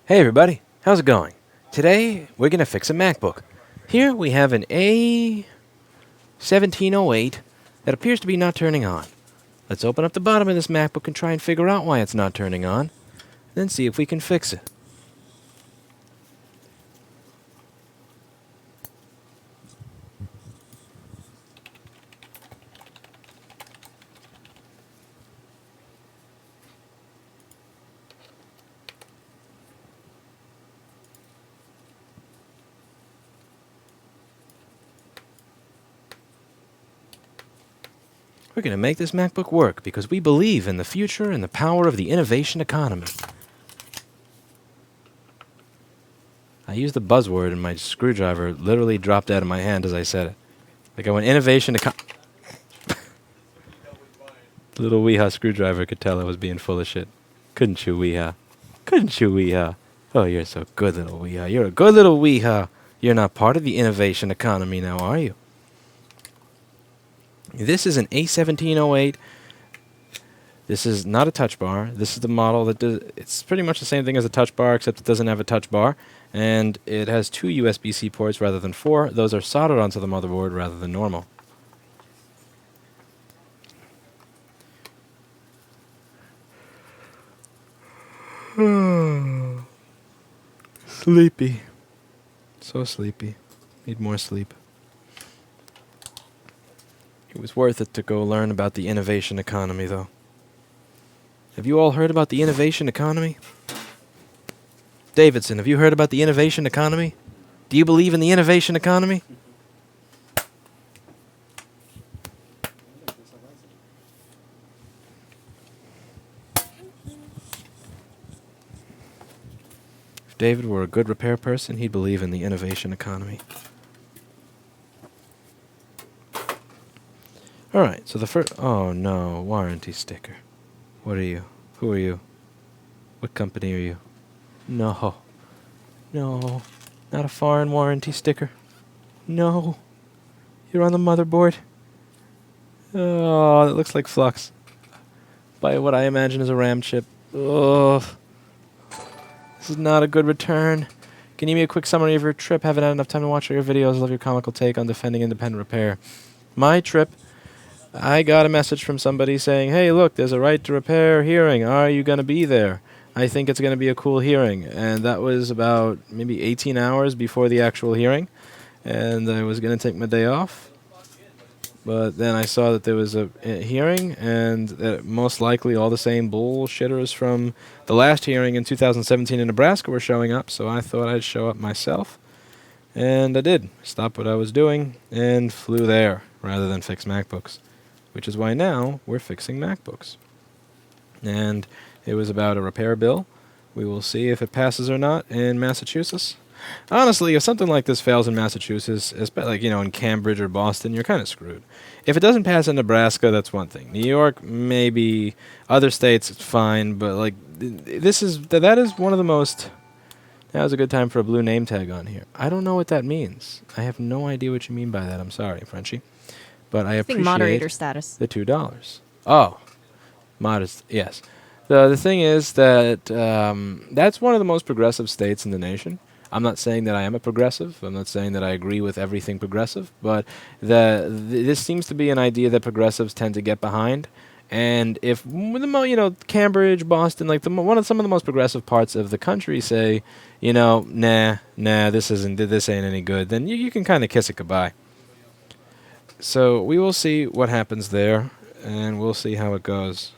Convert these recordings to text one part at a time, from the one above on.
Hey everybody, how's it going? Today we're going to fix a MacBook. Here we have an A1708 that appears to be not turning on. Let's open up the bottom of this MacBook and try and figure out why it's not turning on, then see if we can fix it. We're going to make this MacBook work because we believe in the future and the power of the innovation economy. I used the buzzword and my screwdriver literally dropped out of my hand as I said it. Like I went innovation economy. The little Weeha screwdriver could tell I was being full of shit. Couldn't you, Weeha? Couldn't you, Weeha? Oh, you're so good, little Weeha. You're a good little Weeha. You're not part of the innovation economy now, are you? This is an A1708. This is not a touch bar. This is the model that does. It's pretty much the same thing as a touch bar, except it doesn't have a touch bar. And it has 2 USB-C ports rather than 4. Those are soldered onto the motherboard rather than normal. Sleepy. So sleepy. Need more sleep. It was worth it to go learn about the innovation economy, though. Have you all heard about the innovation economy? Davidson, have you heard about the innovation economy? Do you believe in the innovation economy? If David were a good repair person, he'd believe in the innovation economy. Alright, so the first... Oh no, warranty sticker. What are you? Who are you? What company are you? No. No. Not a foreign warranty sticker. No. You're on the motherboard. Oh, that looks like flux. By what I imagine is a RAM chip. Oh. This is not a good return. Can you give me a quick summary of your trip? Haven't had enough time to watch all your videos. Love your comical take on defending independent repair. My trip... I got a message from somebody saying, hey, look, there's a right to repair hearing. Are you going to be there? I think it's going to be a cool hearing. And that was about maybe 18 hours before the actual hearing. And I was going to take my day off. But then I saw that there was a hearing, and that most likely all the same bullshitters from the last hearing in 2017 in Nebraska were showing up. So I thought I'd show up myself. And I did. Stopped what I was doing and flew there rather than fix MacBooks. Which is why now we're fixing MacBooks. And it was about a repair bill. We will see if it passes or not in Massachusetts. Honestly, if something like this fails in Massachusetts, like, you know, in Cambridge or Boston, you're kind of screwed. If it doesn't pass in Nebraska, that's one thing. New York, maybe. Other states, it's fine. But, like, that is one of the most... That was a good time for a blue name tag on here. I don't know what that means. I have no idea what you mean by that. I'm sorry, Frenchie. But I appreciate moderator status. The $2. Oh, modest. Yes. The thing is that that's one of the most progressive states in the nation. I'm not saying that I am a progressive. I'm not saying that I agree with everything progressive. But this seems to be an idea that progressives tend to get behind. And if Cambridge, Boston, like some of the most progressive parts of the country say, nah, this ain't any good, then you can kind of kiss it goodbye. So we will see what happens there, and we'll see how it goes.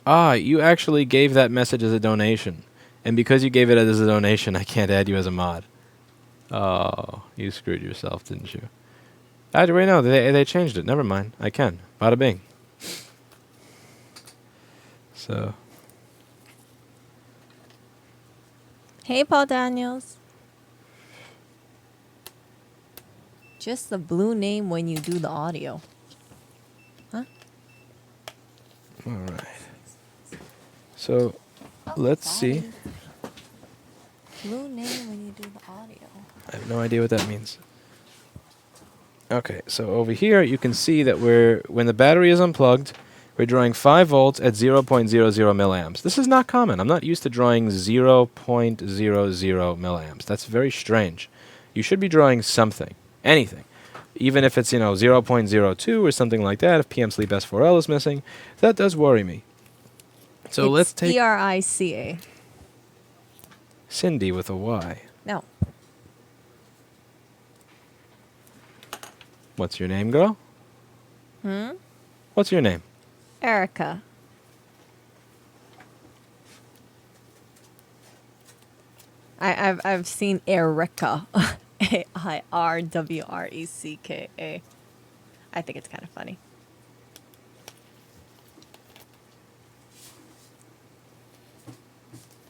Ah, you actually gave that message as a donation. And because you gave it as a donation, I can't add you as a mod. Oh, you screwed yourself, didn't you? Wait, no, they changed it. Never mind. I can. Bada bing. So. Hey, Paul Daniels. Just the blue name when you do the audio. Huh? All right. So, let's see. Blue name when you do the audio. I have no idea what that means. Okay, so over here you can see that when the battery is unplugged, We're drawing 5 volts at 0.00 milliamps. This is not common. I'm not used to drawing 0.00 milliamps. That's very strange. You should be drawing something, anything. Even if it's, 0.02 or something like that, if PM sleep S4L is missing, that does worry me. So it's let's take ERICA. Cindy with a Y. No. What's your name, girl? What's your name? Erica. I've seen Erica. AIRWRECKA. I think it's kind of funny.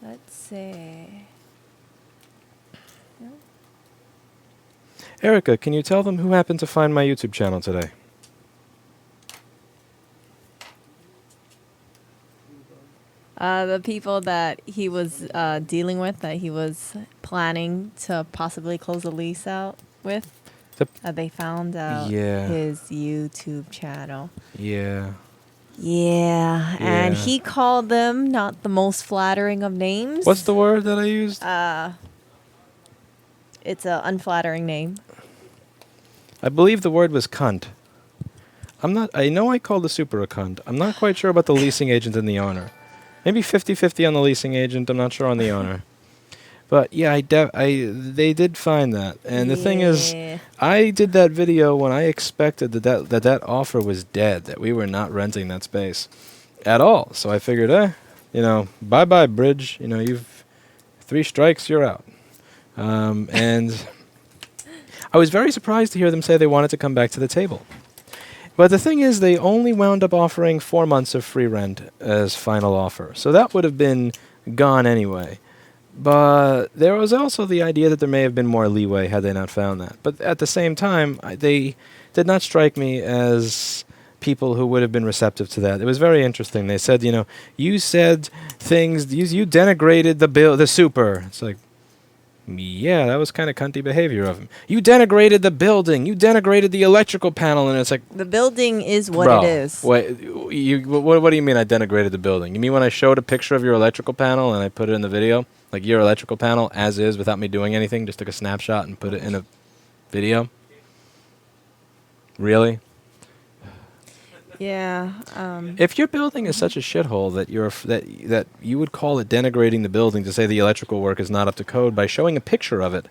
Let's see. Erica, can you tell them who happened to find my YouTube channel today? The people that he was dealing with, that he was planning to possibly close a lease out with, they found out his YouTube channel. Yeah. Yeah, and Yeah. he called them not the most flattering of names. What's the word that I used? It's an unflattering name. I believe the word was cunt. I know I called the super a cunt. I'm not quite sure about the leasing agent and the owner. Maybe 50-50 on the leasing agent. I'm not sure on the owner. But yeah, they did find that. And the thing is, I did that video when I expected that offer was dead, that we were not renting that space at all. So I figured, bye-bye, Bridge. You've 3 strikes, you're out. And I was very surprised to hear them say they wanted to come back to the table. But the thing is, they only wound up offering 4 months of free rent as final offer. So that would have been gone anyway. But there was also the idea that there may have been more leeway had they not found that. But at the same time, they did not strike me as people who would have been receptive to that. It was very interesting. They said, you said things, you denigrated the super. It's like, yeah, that was kind of cunty behavior of him. You denigrated the building. You denigrated the electrical panel, and it's like, The building is what bro, it is. what do you mean I denigrated the building? You mean when I showed a picture of your electrical panel and I put it in the video, like your electrical panel as is, without me doing anything, just took a snapshot and put it in a video? Really? Yeah. If your building is such a shithole that that you would call it denigrating the building to say the electrical work is not up to code by showing a picture of it,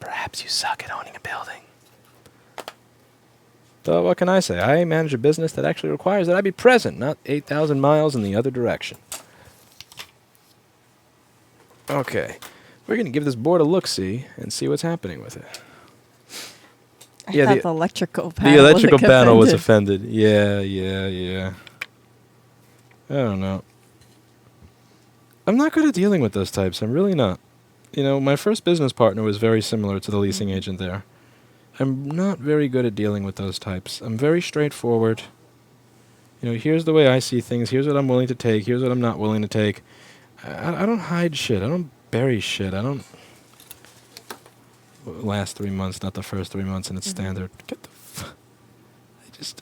perhaps you suck at owning a building. So what can I say? I manage a business that actually requires that I be present, not 8,000 miles in the other direction. Okay, we're going to give this board a look-see and see what's happening with it. I thought the electrical panel The electrical panel was offended. offended. Yeah. I don't know. I'm not good at dealing with those types. I'm really not. My first business partner was very similar to the leasing agent there. I'm not very good at dealing with those types. I'm very straightforward. Here's the way I see things. Here's what I'm willing to take. Here's what I'm not willing to take. I don't hide shit. I don't bury shit. I don't... Last 3 months, not the first 3 months, and it's standard. Get the I just...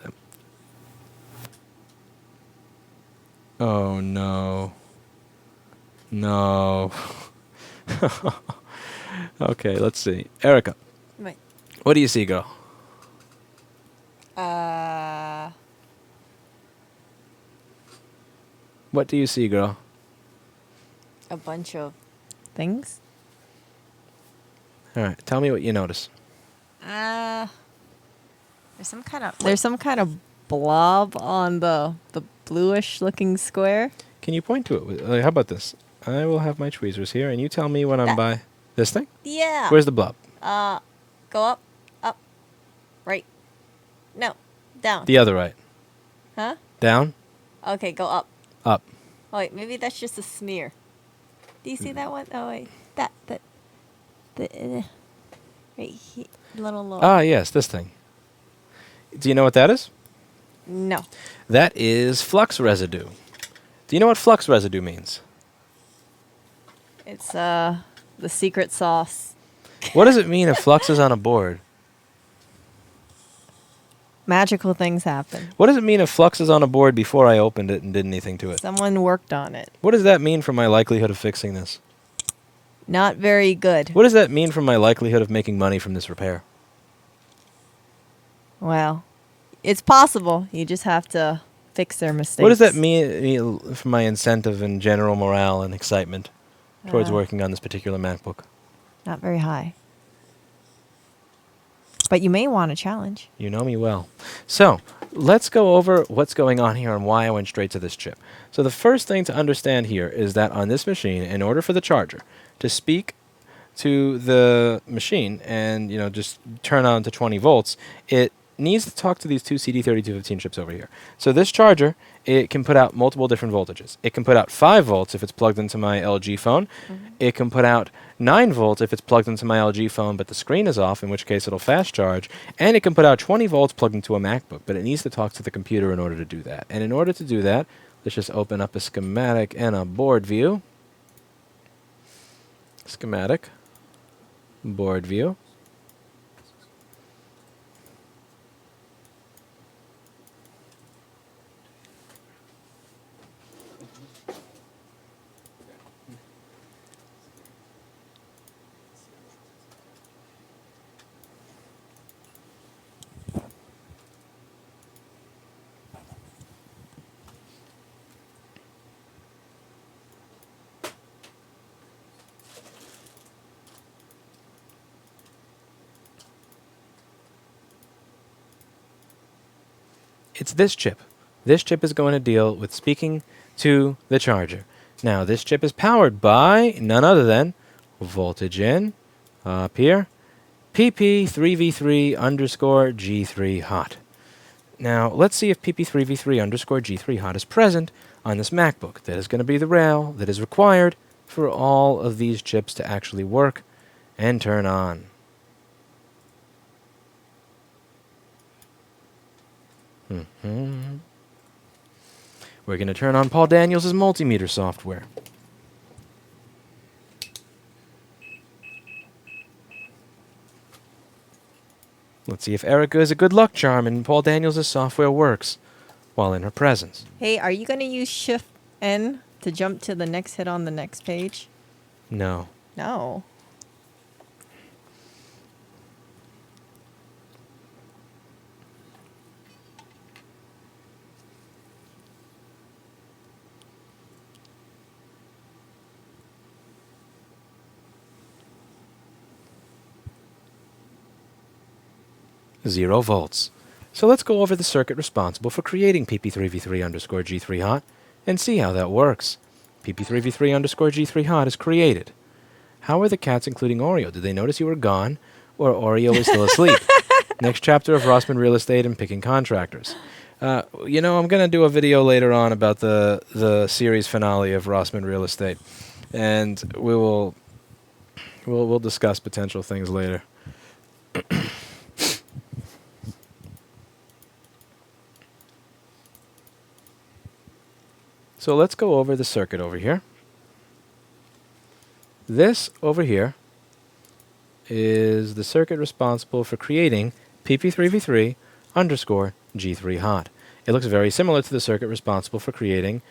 Oh, no. No. Okay, let's see. Erica. Wait. What do you see, girl? What do you see, girl? A bunch of things. All right, tell me what you notice. There's some kind of blob on the bluish looking square. Can you point to it? How about this? I will have my tweezers here, and you tell me when I'm by this thing? Yeah. Where's the blob? Go up, right. No, down. The other right. Huh? Down? Okay, go up. Up. Oh, wait, maybe that's just a smear. Do you see that one? Oh wait, right here, little lower. Ah, yes, this thing. Do you know what that is? No. That is flux residue. Do you know what flux residue means? It's the secret sauce. What does it mean if flux is on a board? magical things happen. What does it mean if flux is on a board before I opened it and did anything to it? Someone worked on it. What does that mean for my likelihood of fixing this? Not very good. What does that mean for my likelihood of making money from this repair? Well, it's possible. You just have to fix their mistakes. What does that mean for my incentive and general morale and excitement towards working on this particular MacBook? Not very high. But you may want a challenge. You know me well. So let's go over what's going on here and why I went straight to this chip. So the first thing to understand here is that on this machine, in order for the charger to speak to the machine and just turn on to 20 volts, it needs to talk to these two CD3215 chips over here. So this charger, it can put out multiple different voltages. It can put out 5 volts if it's plugged into my LG phone. It can put out 9 volts if it's plugged into my LG phone, but the screen is off, in which case it'll fast charge. And it can put out 20 volts plugged into a MacBook, but it needs to talk to the computer in order to do that. And in order to do that, let's just open up a schematic and a board view. Schematic, board view. It's this chip. This chip is going to deal with speaking to the charger. Now, this chip is powered by none other than voltage in, up here, PP3V3_G3 hot. Now, let's see if PP3V3_G3 hot is present on this MacBook. That is going to be the rail that is required for all of these chips to actually work and turn on. We're going to turn on Paul Daniels' multimeter software. Let's see if Erica is a good luck charm and Paul Daniels' software works while in her presence. Hey, are you going to use Shift-N to jump to the next hit on the next page? No. No. Zero volts. So let's go over the circuit responsible for creating PP3V3_G3 hot and see how that works. PP3V3_G3 hot is created. How are the cats, including Oreo? Did they notice you were gone, or Oreo is still asleep? Next chapter of Rossman Real Estate and picking contractors. I'm going to do a video later on about the series finale of Rossman Real Estate, and we'll discuss potential things later. So let's go over the circuit over here. This over here is the circuit responsible for creating PP3V3_G3 hot. It looks very similar to the circuit responsible for creating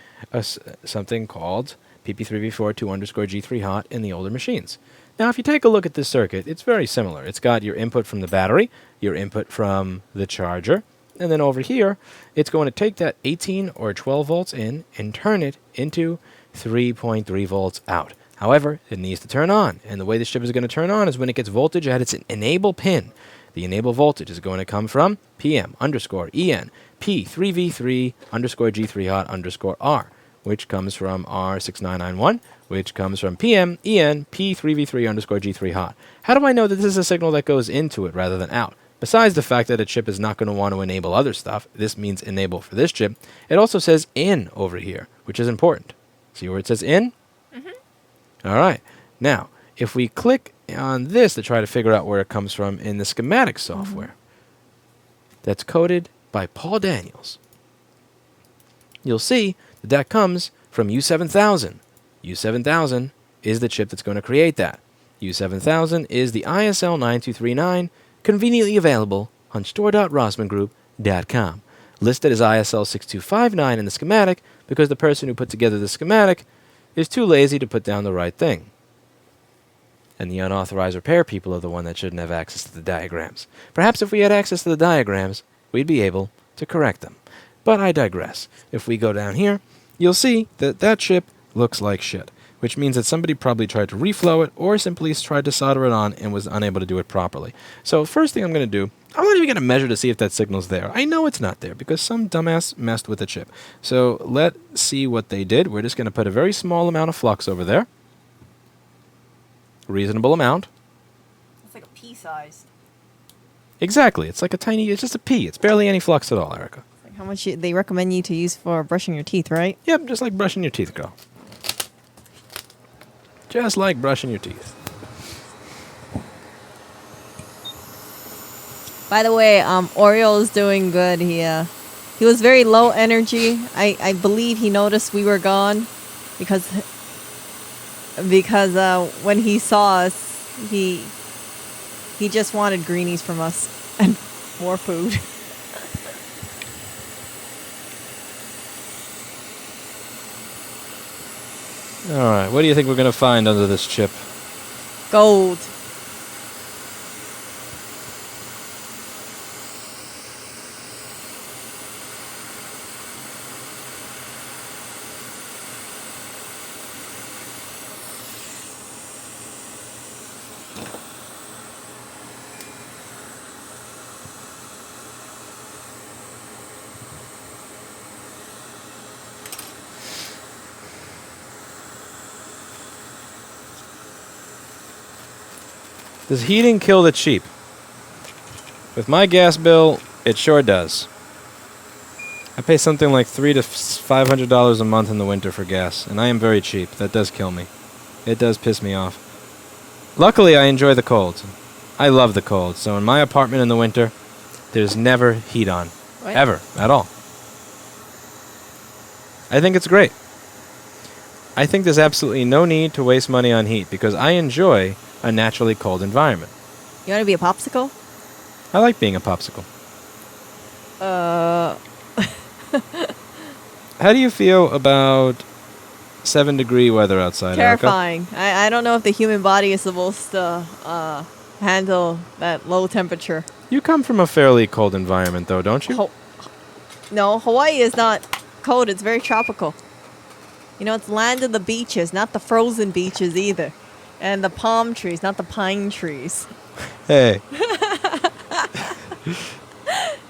something called PP3V42_G3 hot in the older machines. Now, if you take a look at this circuit, it's very similar. It's got your input from the battery, your input from the charger, and then over here, it's going to take that 18 or 12 volts in and turn it into 3.3 volts out. However, it needs to turn on, and the way this chip is going to turn on is when it gets voltage at its enable pin. The enable voltage is going to come from PM_EN P3V3_G3 hot_R, which comes from R6991, which comes from PM_EN P3V3_G3 hot. How do I know that this is a signal that goes into it rather than out? Besides the fact that a chip is not going to want to enable other stuff, this means enable for this chip, it also says in over here, which is important. See where it says in? All right. Now, if we click on this to try to figure out where it comes from in the schematic software that's coded by Paul Daniels, you'll see that comes from U7000. U7000 is the chip that's going to create that. U7000 is the ISL 9239, conveniently available on store.rossmangroup.com. Macbook.com. Listed as ISL 6259 in the schematic because the person who put together the schematic is too lazy to put down the right thing. And the unauthorized repair people are the one that shouldn't have access to the diagrams. Perhaps if we had access to the diagrams, we'd be able to correct them. But I digress. If we go down here, you'll see that that chip looks like shit, which means that somebody probably tried to reflow it or simply tried to solder it on and was unable to do it properly. So first thing I'm going to do, I'm not even going to measure to see if that signal's there. I know it's not there because some dumbass messed with the chip. So let's see what they did. We're just going to put a very small amount of flux over there. Reasonable amount. It's like a pea-sized. Exactly. It's like a tiny, it's just a pea. It's barely any flux at all, Erica. It's like how much they recommend you to use for brushing your teeth, right? Yep, just like brushing your teeth, girl. Just like brushing your teeth. By the way, Oriole is doing good. He was very low energy. I believe he noticed we were gone because when he saw us, he just wanted greenies from us and more food. All right, what do you think we're going to find under this chip? Gold. Does heating kill the cheap? With my gas bill, it sure does. I pay something like $300 to $500 a month in the winter for gas, and I am very cheap. That does kill me. It does piss me off. Luckily, I enjoy the cold. I love the cold, so in my apartment in the winter, there's never heat on. What? Ever. At all. I think it's great. I think there's absolutely no need to waste money on heat because I enjoy a naturally cold environment. You want to be a popsicle? I like being a popsicle. How do you feel about 7-degree weather outside, Terrifying. Erica? I don't know if the human body is supposed to handle that low temperature. You come from a fairly cold environment, though, don't you? No, Hawaii is not cold. It's very tropical. You know, it's land of the beaches, not the frozen beaches either. And the palm trees, not the pine trees. Hey.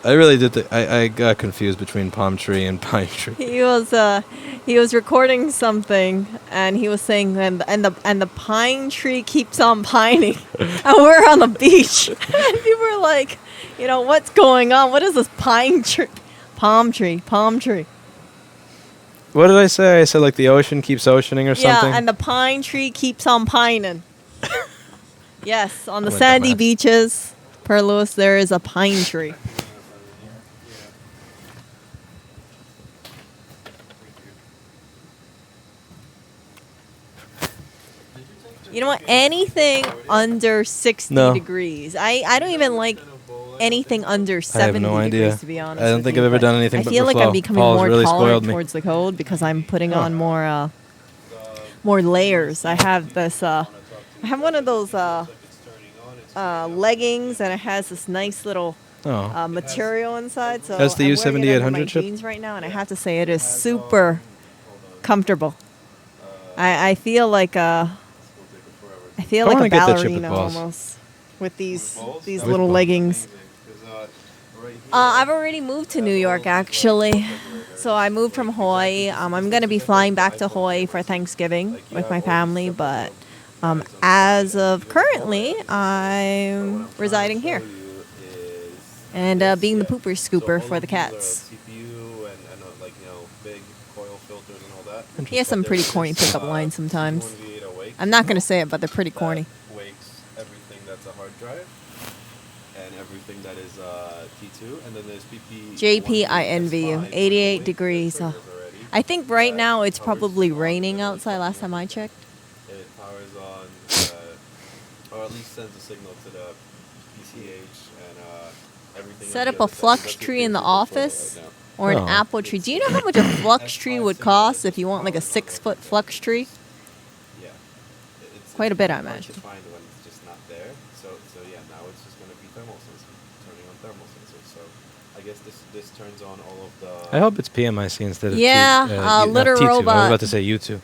I really did. I got confused between palm tree and pine tree. He was recording something, and he was saying, and the pine tree keeps on pining, and we're on the beach, and people were like, you know, what's going on? What is this pine tree, palm tree? What did I say? I said like the ocean keeps oceaning or something? Yeah, and the pine tree keeps on pining. Yes, on the sandy beaches, per Lewis, there is a pine tree. You know what? Anything under 60 degrees. I don't even like anything under 70 degrees, to be honest. I don't think I've ever done anything but I feel like I'm becoming Paul's more really tolerant towards the cold because I'm putting on more layers. I have this. I have one of those leggings, and it has this nice little material inside. So that's the U7800 chip. Jeans right now, and I have to say it is super comfortable. I feel like a ballerina almost with these little leggings. I've already moved to New York, actually. So I moved from Hawaii. I'm going to be flying back to Hawaii for Thanksgiving with my family, but as of currently, I'm residing here and being the pooper scooper for the cats. He has some pretty corny pickup lines sometimes. I'm not going to say it, but they're pretty corny. Everything that's a hard drive and everything that is T2, and then there's PP. JP, I envy you. 88 degrees. I think right now it's probably raining outside. Last time I checked. It powers on, or at least sends a signal to the PCH, and everything. Set up a flux tree in the office or an apple tree. Do you know how much a flux tree would cost if you want like a 6-foot flux tree? Yeah. Quite a bit, I imagine. To find when it's just not there. So yeah, now it's just going to be thermal sensors, turning on thermal sensors. So I guess this turns on all of the. I hope it's PMIC instead of litter T2. robot. I was about to say U2.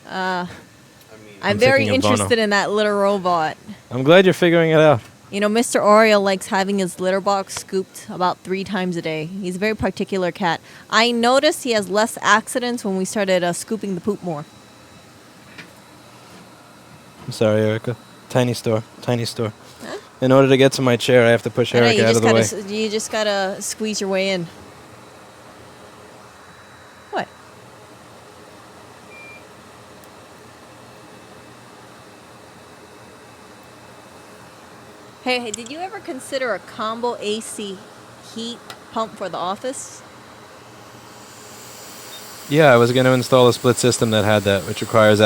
I'm very interested in that litter robot. I'm glad you're figuring it out. You know, Mr. Oriole likes having his litter box scooped about 3 times a day. He's a very particular cat. I noticed he has less accidents when we started scooping the poop more. I'm sorry, Erica. Tiny store. Huh? In order to get to my chair, I have to push Erica out of the way. You just gotta squeeze your way in. What? Hey, did you ever consider a combo AC heat pump for the office? Yeah, I was going to install a split system that had that, which requires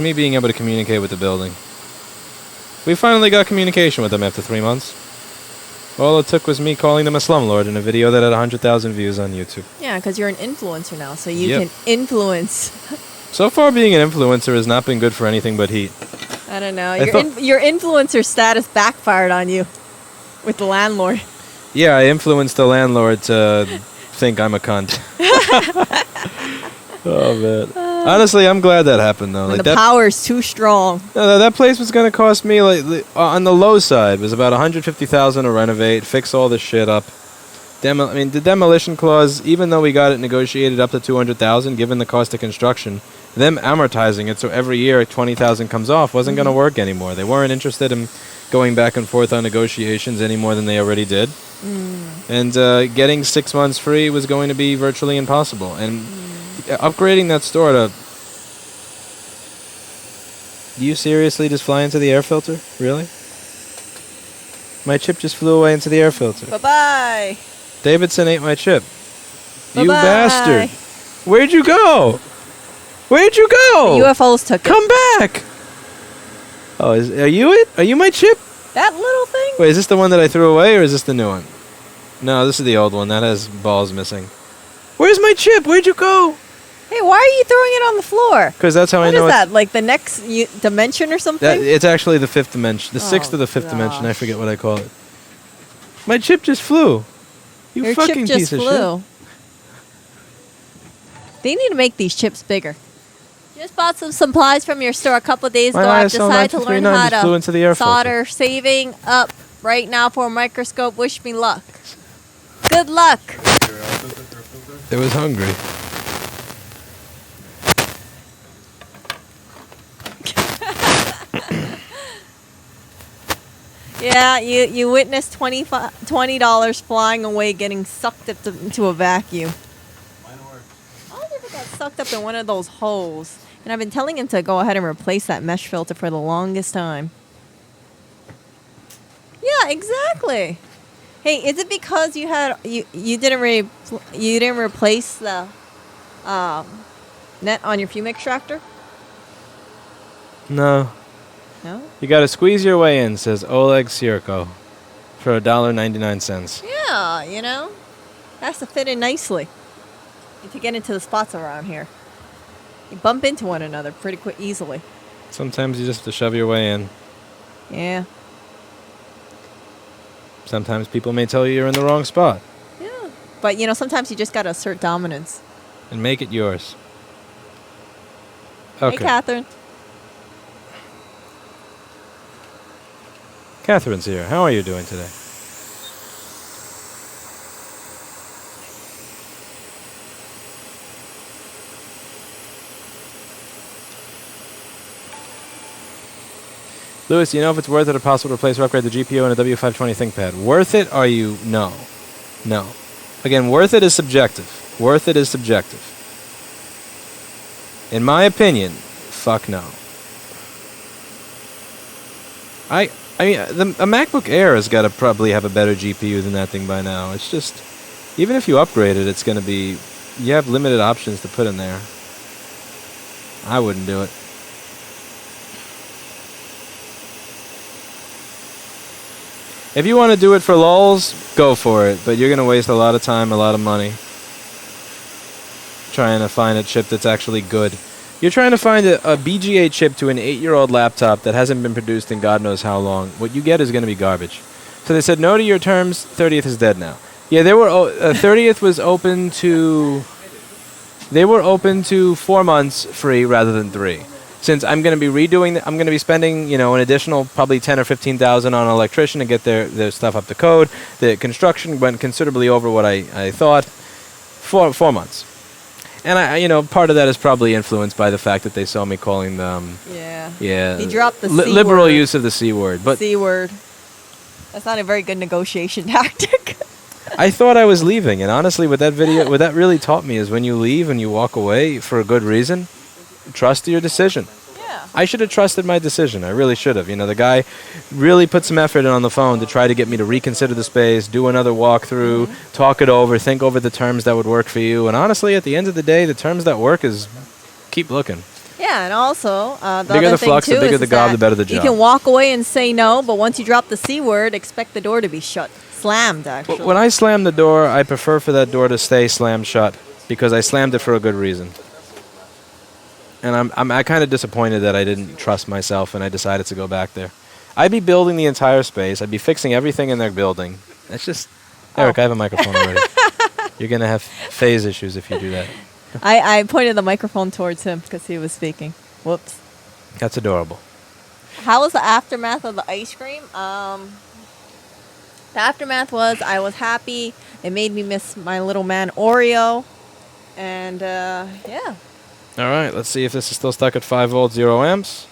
me being able to communicate with the building. We finally got communication with them after 3 months. All it took was me calling them a slumlord in a video that had 100,000 views on YouTube. Yeah, because you're an influencer now, so you can influence. So far, being an influencer has not been good for anything but heat. I don't know. Your influencer status backfired on you with the landlord. Yeah, I influenced the landlord to think I'm a cunt. Oh, man. Honestly, I'm glad that happened, though. Like the power is too strong. No, that place was going to cost me, on the low side, was about $150,000 to renovate, fix all the shit up. The demolition clause, even though we got it negotiated up to $200,000, given the cost of construction, them amortizing it so every year $20,000 comes off wasn't going to work anymore. They weren't interested in going back and forth on negotiations any more than they already did. And getting 6 months free was going to be virtually impossible. And upgrading that store to... Do you seriously just fly into the air filter? Really? My chip just flew away into the air filter. Bye-bye. Davidson ate my chip. Bye-bye. You bastard. Where'd you go? Where'd you go? The UFOs took it. Come back. Oh, are you it? Are you my chip? That little thing? Wait, is this the one that I threw away, or is this the new one? No, this is the old one. That has balls missing. Where's my chip? Where'd you go? Hey, why are you throwing it on the floor? Because that's how I know. What is that? Like the next dimension or something? It's actually the 5th dimension. The 6th or the 5th dimension. I forget what I call it. My chip just flew. Your fucking chip just piece of flew. shit. They need to make these chips bigger. Just bought some supplies from your store a couple of days ago. I've decided to learn how to solder. Saving up right now for a microscope. Wish me luck. Good luck. It was hungry. Yeah, you witnessed $20 flying away, getting sucked up into a vacuum. Mine worked. I wonder if it got sucked up in one of those holes. And I've been telling him to go ahead and replace that mesh filter for the longest time. Yeah, exactly. Hey, is it because you didn't replace the net on your fume extractor? No. No? You got to squeeze your way in, says Oleg Sirko, for $1.99. Yeah, has to fit in nicely. To get into the spots around here. You bump into one another pretty easily. Sometimes you just have to shove your way in. Yeah. Sometimes people may tell you you're in the wrong spot. Yeah. But, sometimes you just got to assert dominance. And make it yours. Okay. Hey, Catherine. Catherine's here. How are you doing today? Lewis, do you know if it's worth it or possible to replace or upgrade the GPU in a W520 ThinkPad? Worth it? Are you? No. No. Again, worth it is subjective. Worth it is subjective. In my opinion, fuck no. I mean, a MacBook Air has got to probably have a better GPU than that thing by now. It's just, even if you upgrade it, it's going to be, you have limited options to put in there. I wouldn't do it. If you want to do it for lulz, go for it. But you're going to waste a lot of time, a lot of money trying to find a chip that's actually good. You're trying to find a BGA chip to an 8-year-old laptop that hasn't been produced in God knows how long. What you get is going to be garbage. So they said no to your terms. 30th is dead now. Yeah, they were 30th was open to. They were open to 4 months free rather than 3. Since I'm going to be redoing, I'm going to be spending, an additional probably 10 or 15,000 on an electrician to get their stuff up to code. The construction went considerably over what I thought. 4 months, and part of that is probably influenced by the fact that they saw me calling them. Yeah. He dropped the C liberal word. use of the C word, but C word. That's not a very good negotiation tactic. I thought I was leaving, and honestly, what that really taught me is when you leave and you walk away for a good reason, trust your decision. Yeah. I should have trusted my decision. I really should have. The guy really put some effort in on the phone to try to get me to reconsider the space, do another walkthrough, talk it over, think over the terms that would work for you. And honestly, at the end of the day, the terms that work is keep looking. Yeah, and also, the bigger other the thing flux, too the bigger is the gob, that the better the job. You can walk away and say no, but once you drop the C word, expect the door to be shut. Slammed, actually. When I slam the door, I prefer for that door to stay slammed shut because I slammed it for a good reason. And I'm kind of disappointed that I didn't trust myself and I decided to go back there. I'd be building the entire space. I'd be fixing everything in their building. It's just, Eric, I have a microphone already. You're going to have phase issues if you do that. I pointed the microphone towards him because he was speaking. Whoops. That's adorable. How was the aftermath of the ice cream? The aftermath was I was happy. It made me miss my little man Oreo. And, yeah. All right, let's see if this is still stuck at 5 volts, 0 amps.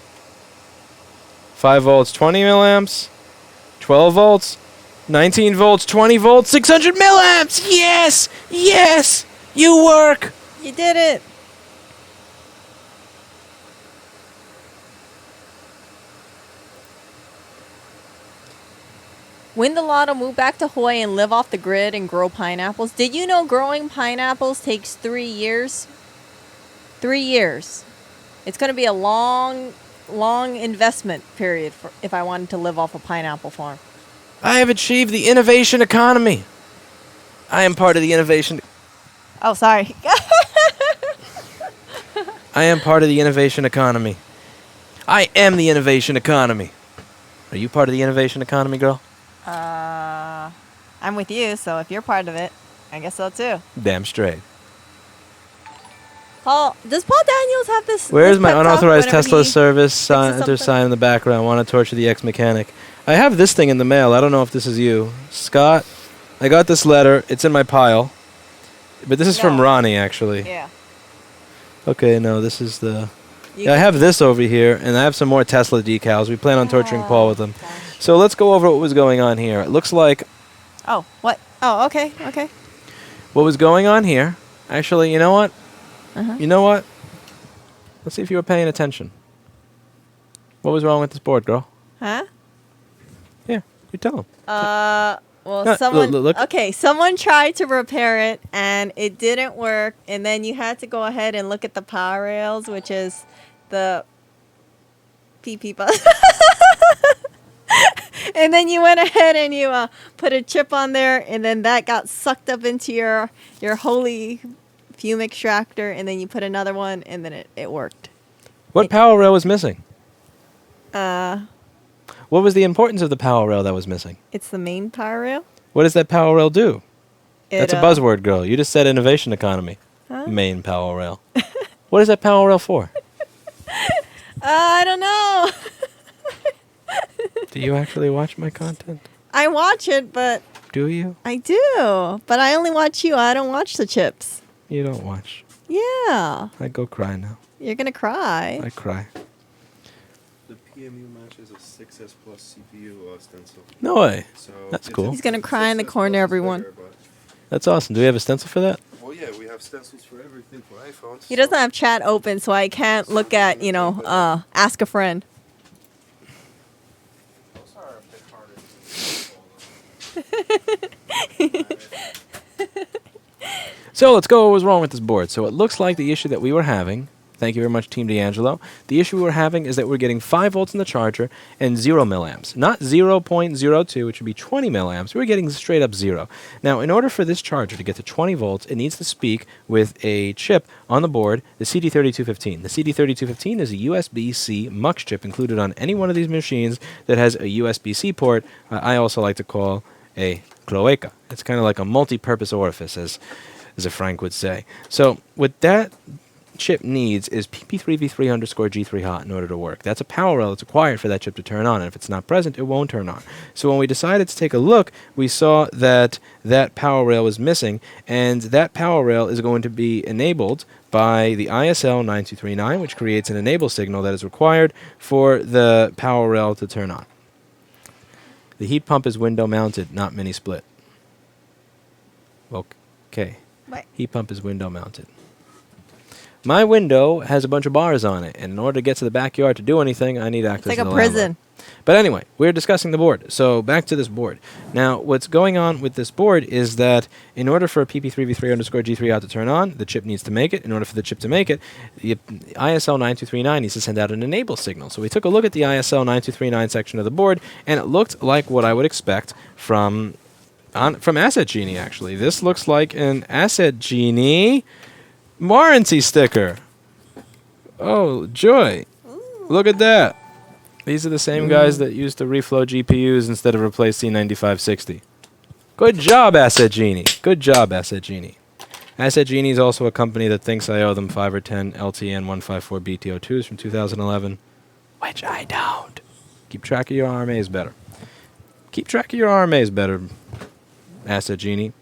5 volts, 20 milliamps. 12 volts, 19 volts, 20 volts, 600 milliamps. Yes! Yes! You work! You did it. Win the lotto, move back to Hawaii and live off the grid and grow pineapples. Did you know growing pineapples takes 3 years? 3 years. It's going to be a long investment period if I wanted to live off a pineapple farm. I have achieved the innovation economy. I am part of the innovation. Oh, sorry. I am part of the innovation economy. I am the innovation economy. Are you part of the innovation economy, girl? I'm with you, so if you're part of it, I guess so too. Damn straight. Does Paul Daniels have this? Where's this my pep talk unauthorized whenever Tesla he service fixes enter something? sign in the background? Want to torture the ex-mechanic. I have this thing in the mail. I don't know if this is you. Scott, I got this letter. It's in my pile. But this is from No. Ronnie, actually. Yeah. Okay, no, this is the... I have this over here, and I have some more Tesla decals. We plan on torturing Paul with them. Gosh. So let's go over what was going on here. It looks like Oh, what? Oh, okay. what was going on here... Actually, you know what? Uh-huh. You know what? Let's see if you were paying attention. What was wrong with this board, girl? Huh? Yeah, you tell him. Well, No, someone. look. Okay, someone tried to repair it and it didn't work, and then you had to go ahead and look at the power rails, which is the PP bus. And then you went ahead and you put a chip on there, and then that got sucked up into your holy fume extractor, and then you put another one, and then it worked. What power rail was missing? What What was the importance of the power rail that was missing? It's the main power rail. What does that power rail do? That's a It, buzzword, girl. You just said innovation economy. Huh? Main power rail. What is that power rail for? I don't know. Do you actually watch my content? I watch it, but Do you? I do. But I only watch you. I don't watch the chips. You don't watch. Yeah. I go cry now. You're going to cry. I cry. The PMU matches a 6S Plus CPU stencil. No way. So That's it's- cool. He's gonna it's cry in the 6S corner, Plus everyone. bigger, but- That's awesome. Do we have a stencil for that? Well, yeah, we have stencils for everything for iPhones. He doesn't have chat open, so I can't look at, ask a friend. Those are a bit harder to So let's go what was wrong with this board. So it looks like the issue that we were having Thank you very much, Team D'Angelo. The issue we're having is that we're getting 5 volts in the charger and 0 milliamps. Not 0.02, which would be 20 milliamps. We're getting straight up 0. Now, in order for this charger to get to 20 volts, it needs to speak with a chip on the board, the CD3215. The CD3215 is a USB-C MUX chip included on any one of these machines that has a USB-C port. I also like to call a cloaca. It's kind of like a multi-purpose orifice, as a Frank would say. So, what that chip needs is PP3V3_G3 hot in order to work. That's a power rail that's required for that chip to turn on, and if it's not present, it won't turn on. So when we decided to take a look, we saw that that power rail was missing, and that power rail is going to be enabled by the ISL 9239, which creates an enable signal that is required for the power rail to turn on. The heat pump is window mounted, not mini split. Okay. What? Heat pump is window mounted. My window has a bunch of bars on it, and in order to get to the backyard to do anything, I need access to the It's like a prison. landlord. But anyway, we're discussing the board. So back to this board. Now, what's going on with this board is that in order for a PP3V3_G3 out to turn on, the chip needs to make it. In order for the chip to make it, the ISL 9239 needs to send out an enable signal. So we took a look at the ISL 9239 section of the board, and it looked like what I would expect from Asset Genie, actually. This looks like an Asset Genie warranty sticker. Oh, joy. Ooh. Look at that. These are the same guys that used to reflow GPUs instead of replace C9560. Good job, Asset Genie. Good job, Asset Genie. Asset Genie is also a company that thinks I owe them 5 or 10 LTN 154 BTO2s from 2011, which I don't. Keep track of your RMAs better. Keep track of your RMAs better, Asset Genie.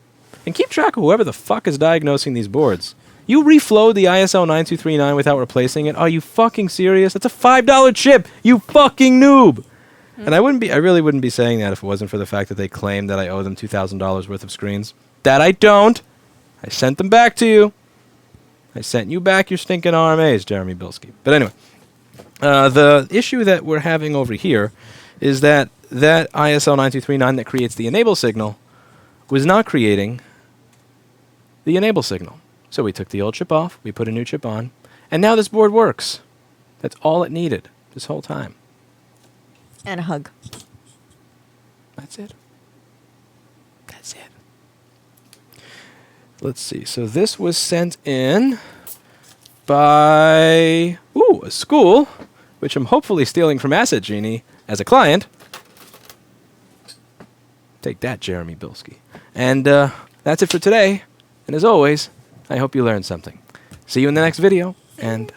And keep track of whoever the fuck is diagnosing these boards. You reflowed the ISL 9239 without replacing it? Are you fucking serious? That's a $5 chip, you fucking noob! And I really wouldn't be saying that if it wasn't for the fact that they claimed that I owe them $2,000 worth of screens. That I don't. I sent them back to you. I sent you back your stinking RMAs, Jeremy Bilski. But anyway, the issue that we're having over here is that ISL 9239 that creates the enable signal was not creating the enable signal. So we took the old chip off, we put a new chip on, and now this board works. That's all it needed this whole time. And a hug. That's it. That's it. Let's see. So this was sent in by a school, which I'm hopefully stealing from Asset Genie as a client. Take that, Jeremy Bilski. And that's it for today. And as always, I hope you learned something. See you in the next video, and